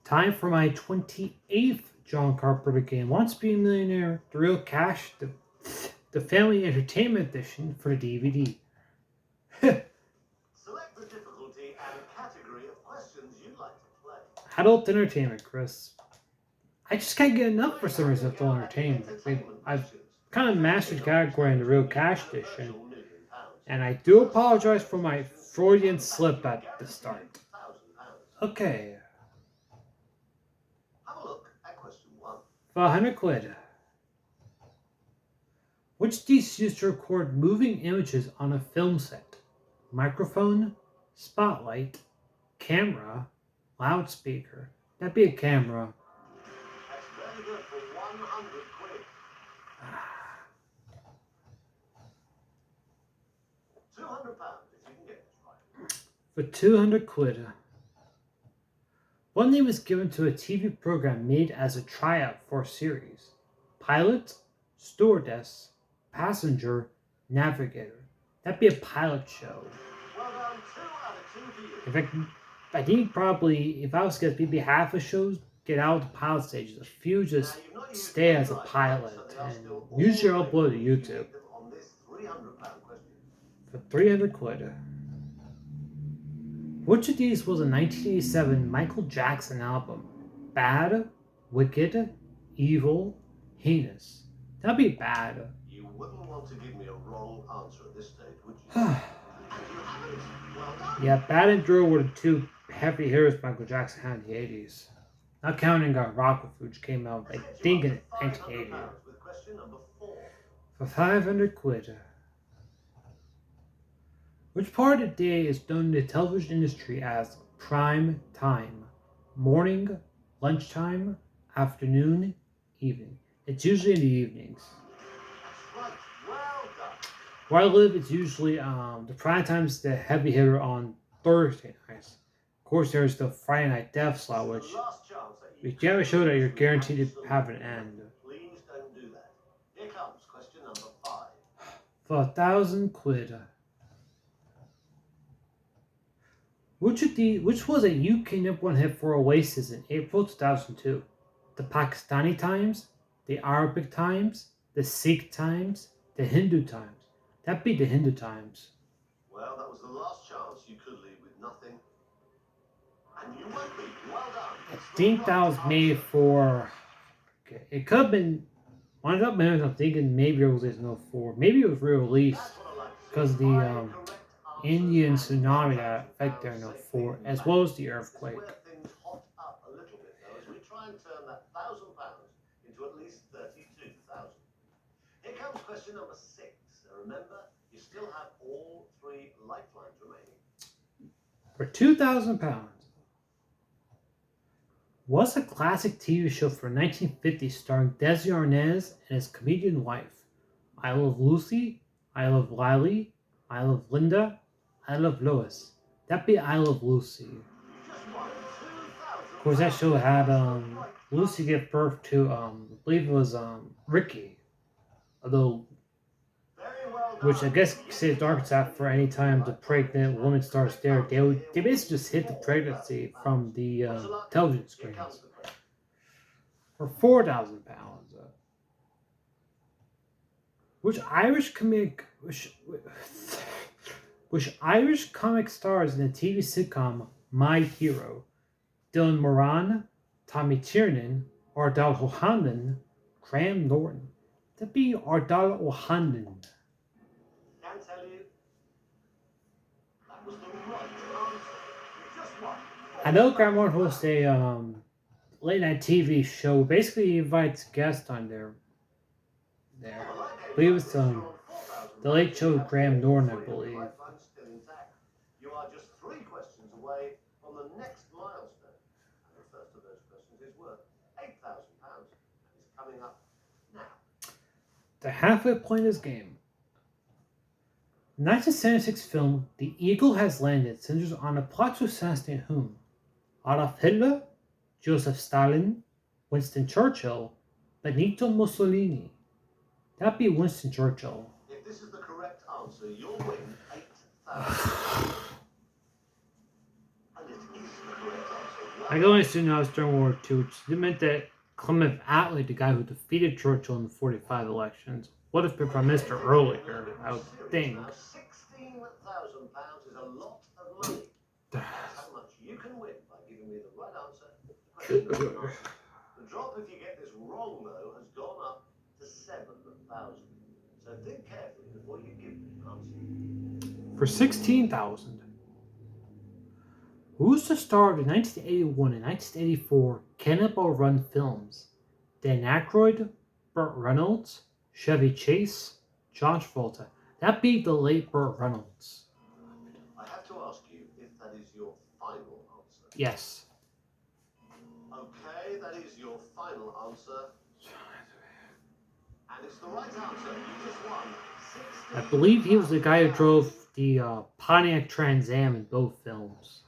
Time for my 28th John Carpenter game. Wants to be a Millionaire, The Real Cash, the Family Entertainment Edition for the DVD. Select the difficulty and category of questions you'd like to play. Adult Entertainment, Chris. I just can't get enough for some reason of adult entertainment. I've kind of mastered the category in the Real Cash Edition, and I do apologize for my Freudian slip at the start. Okay. Have a look at question 1. For 100 quid. Which dish used to record moving images on a film set? Microphone, spotlight, camera, loudspeaker. That'd be a camera. That's very good for 100 quid. 200 pounds if you can get this right. For 200 quid. What name was given to a TV program made as a tryout for a series? Pilot, stewardess, passenger, navigator. That'd be a pilot show. Well done, 2 out of 2 for you. In fact, I think probably, if I was to guess, maybe half of shows get out of the pilot stages. A few just stay as a pilot, and usually are uploaded to YouTube. On this 300 pound question. For 300 quid. Which of these was a 1987 Michael Jackson album? Bad, Wicked, Evil, Heinous. That'd be bad. You wouldn't want to give me a wrong answer at this stage, would you? And you haven't. Well done. Yeah, Bad and Drill were the two heavy hitters Michael Jackson had in the 80s. Not counting Rocket, which came out, I think, in 1980. With question number 4. For 500 quid. Which part of the day is known in the television industry as prime time? Morning, lunchtime, afternoon, evening. It's usually in the evenings. That's right. Well done. Where I live, it's usually the prime time is the heavy hitter on Thursday nights. Of course, there's the Friday Night Death slot, which Last chance that if you have a show that you're guaranteed to have an end. Please don't do that. Here comes question number 5. For 1,000 quid. Which was a UK #1 hit for Oasis in April 2002? The Pakistani Times, the Arabic Times, the Sikh Times, the Hindu Times. That'd be the Hindu Times. Well, that was the last chance you could leave with nothing. And you won't be. Well done. I think that was made for. Okay, it could have been. One of the I'm thinking maybe it was in 04. Maybe it was re-released That's what I like to see. because the Correct answer. Indian tsunami that affected there in 04, as well as the earthquake. This is where things hot up a little bit, though, as we try and turn that £1,000 into at least 32,000. Here comes question number 6. Remember, you still have all 3 lifelines remaining. For £2,000. What's a classic TV show from 1950 starring Desi Arnaz and his comedian wife? I Love Lucy, I Love Lily, I Love Linda, I Love Lois. That'd be I Love Lucy. Just won 2,000. Of course, that show had Lucy give birth to I believe it was Ricky, although Very well which I done. guess saved Arkansas for any time the pregnant woman starts there. They basically just hid the pregnancy from the television Here screens. comes the question. For £4,000. Which Irish comic stars in the TV sitcom My Hero? Dylan Moran, Tommy Tiernan, Ardal O'Hanlon, Graham Norton. That'd be Ardal O'Hanlon. Can tell you that was the right answer. You just won. I know Graham Norton hosts a late night TV show. Basically, he invites guests on there. I believe it's the Late Show with Graham Norton, I believe. You are just 3 questions away from the next milestone. And the first of those questions is worth £8,000 and is coming up now. The halfway point of this game. The 1976 film The Eagle Has Landed centers on a plot to assassinate whom? Adolf Hitler, Joseph Stalin, Winston Churchill, Benito Mussolini. That'd be Winston Churchill. If this is the correct answer, you'll win 8,000. And it is the correct answer. I can only assume that was during World War II, which meant that Clement Attlee, the guy who defeated Churchill in the 45 elections, would have been Prime Minister earlier, I would think. Now, £16,000 is a lot of money. That's how much you can win by giving me the right answer. The drop, if you get this wrong, though, has gone up to 7,000. So think carefully before you give me an answer. For 16,000. Who's the star of the 1981 and 1984 Cannonball Run films? Dan Aykroyd, Burt Reynolds, Chevy Chase, John Travolta. That'd be the late Burt Reynolds. I have to ask you if that is your final answer. Yes. Okay, that is your final answer. And it's the right answer. You just won. I believe he was the guy who drove the Pontiac Trans Am in both films.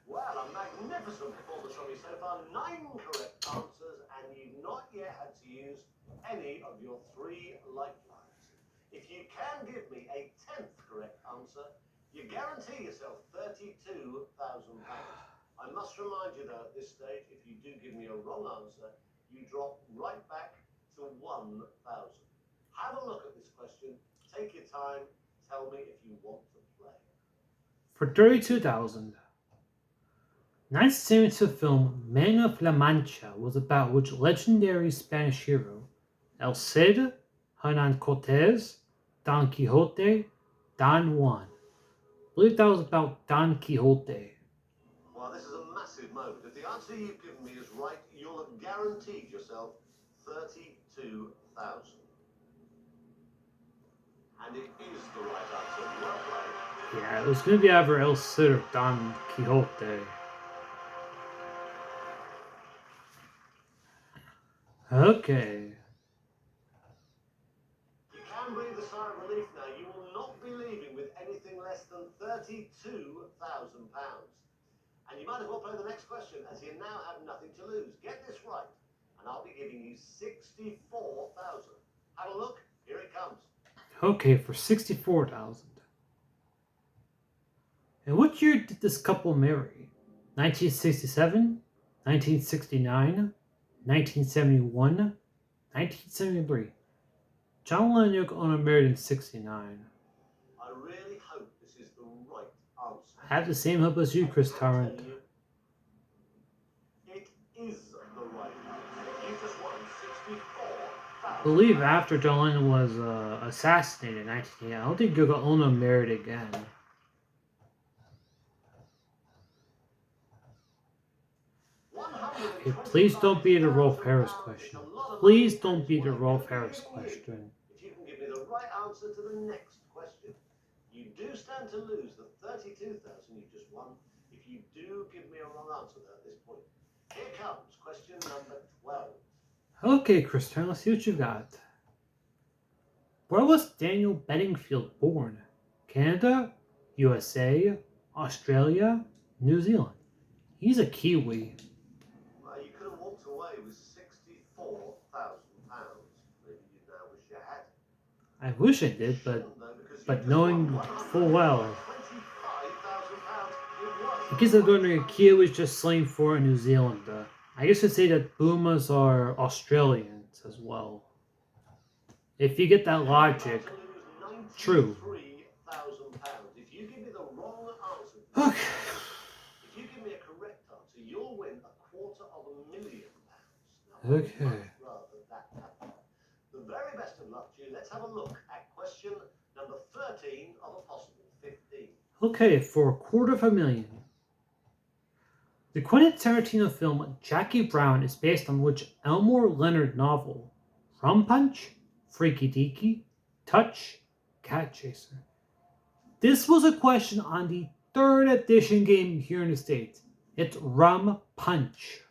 Well, a magnificent performance from you so far. 9 correct answers, and you've not yet had to use any of your 3 lifelines. If you can give me a 10th correct answer, you guarantee yourself £32,000. I must remind you, though, at this stage, if you do give me a wrong answer, you drop right back to 1,000. Have a look at this question. Take your time. Tell me if you want to play. For 32,000. 1972 film Man of La Mancha was about which legendary Spanish hero? El Cid, Hernan Cortez, Don Quixote, Don Juan. I believe that was about Don Quixote. Well, this is a massive moment. If the answer you've given me is right, you'll have guaranteed yourself 32,000. And it is the right answer. Well played. Yeah, it was going to be either El Cid or Don Quixote. Okay. You can breathe a sigh of relief now. You will not be leaving with anything less than £32,000. And you might as well play the next question, as you now have nothing to lose. Get this right, and I'll be giving you 64,000. Have a look. Here it comes. Okay, for 64,000. And what year did this couple marry? 1967, 1969, 1971, 1973. John Lennon and Yoko Ono married in 69. I really hope this is the right answer. I have the same hope as you, Chris Tarrant. It is the right answer. You just won 64,000. I believe after John Lennon was assassinated in 1980, I don't think Yoko Ono married again. Okay, please don't be the Rolf Harris question. Please don't be the Rolf Harris question. If you can give me the right answer to the next question, you do stand to lose the 32,000 you just won. If you do give me a wrong answer though at this point. Here comes question number 12. Okay, Chris Turner, let's see what you got. Where was Daniel Bedingfield born? Canada, USA, Australia, New Zealand. He's a Kiwi. Well, you could have walked away with £64,000. Maybe you now wish you had. I wish I did, but knowing full well. £25,000 In case I'm wondering, Kiwi is just slang for a New Zealander. I guess I'd say that Boomers are Australians as well. If you get that logic, true. If you give me the wrong answer, Okay. if you give me a correct answer, you'll win £250,000. Okay. I'd much rather that happen. The very best of luck to you. Let's have a look at question number 13 of a possible 15. Okay, for $250,000. The Quentin Tarantino film Jackie Brown is based on which Elmore Leonard novel? Rum Punch, Freaky Deaky, Touch, Cat Chaser. This was a question on the 3rd edition game here in the States. It's Rum Punch.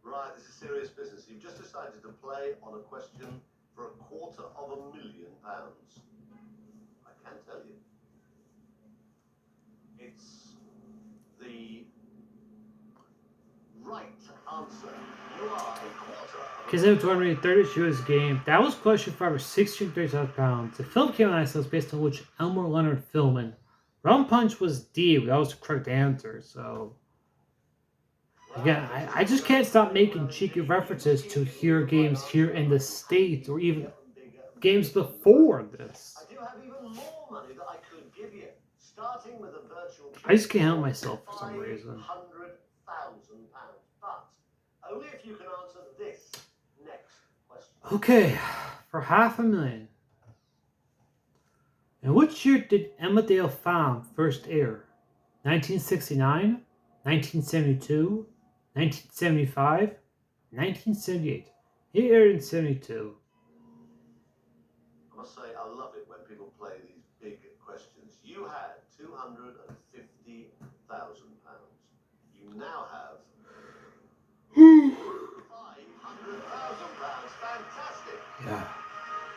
Right, this is serious business. You've just decided to play on a question for £250,000. I can tell you. It's the right answer. You are a quarter. Because it was 230 US game. That was question for over £630,000. The film came out and was based on which Elmore Leonard film, and Rum Punch was D. That was the correct answer, so Again, I just can't stop making cheeky references to here games here in the States or even games before this. I do have even more money that I could give you, starting with a virtual I just can't help myself for some reason. £500,000, but only if you can answer this next question. Okay, for $500,000. In which year did Emmerdale Farm first air? 1969, 1972, 1975, 1978. It aired in 72. I must say, I love it when people play these big questions. You had £250,000. You now have £500,000. Fantastic. Yeah.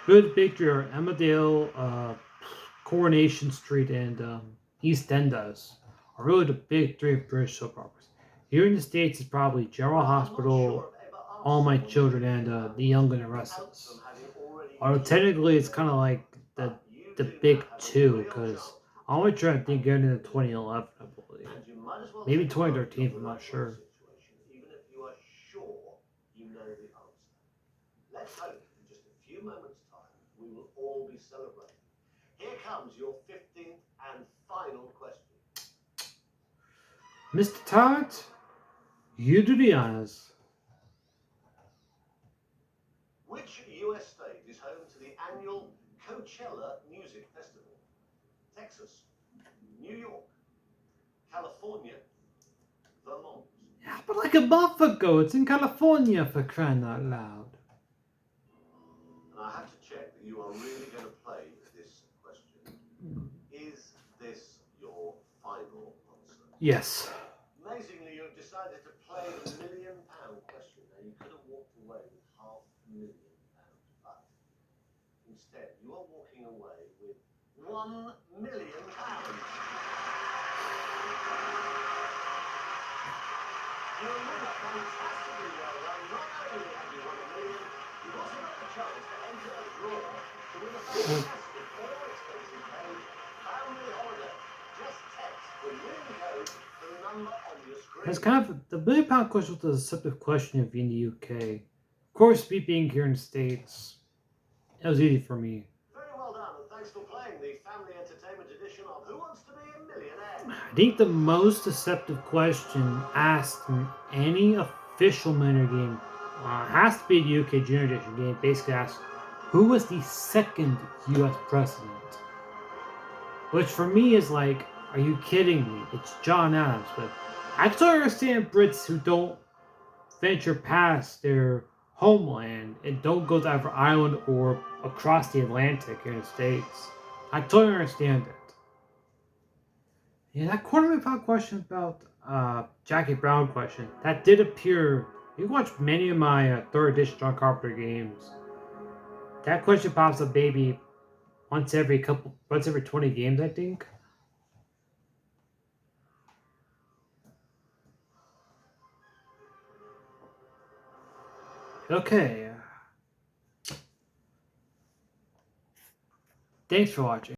Good big year. Emmerdale, Coronation Street, and East End does are really the big three British soap operas. Here in the States, it's probably General Hospital, All My Children, and The Young and the Restless. Although technically, it's kind of like the big two, because All My Children, I think, aired in 2011, I believe. Maybe 2013, I'm not sure. Even if you are sure you know the answer. Let's hope in just a few moments' time we will all be celebrating. Here comes your 15th and final question. Mr. Todd, you do the honors. Which US state is home to the annual Coachella Music Festival? Texas, New York, California, Vermont. Yeah, but like a month ago, it's in California, for crying out loud. And I have to check that you are really going to play this question. Is this your final answer? Yes. Amazingly, you've decided to play the £1 million question. Now, you could have walked away with £500,000, but instead, you are walking away with £1 million. You're a winner. Fantastically well done. Not only have you won £1 million, you've also got the chance to enter a draw to win a fantastic, all-expenses paid family holiday. Just text the winning code to the number on your screen. It's kind of the £1 million question was a deceptive question if you're in the UK. Of course, me being here in the States, it was easy for me. Very well done, and thanks for playing the family entertainment edition of Who Wants to Be a Millionaire? I think the most deceptive question asked in any official Millionaire game has to be the UK Junior Edition game. Basically asks, who was the second US president? Which for me is like, are you kidding me? It's John Adams. But I totally understand Brits who don't venture past their homeland and don't go to either Ireland or across the Atlantic here in the States. I totally understand it. Yeah, that $250,000 question about Jackie Brown question, that did appear. You can watch many of my third edition John Carpenter games. That question pops up maybe once every 20 games, I think. Okay. Thanks for watching.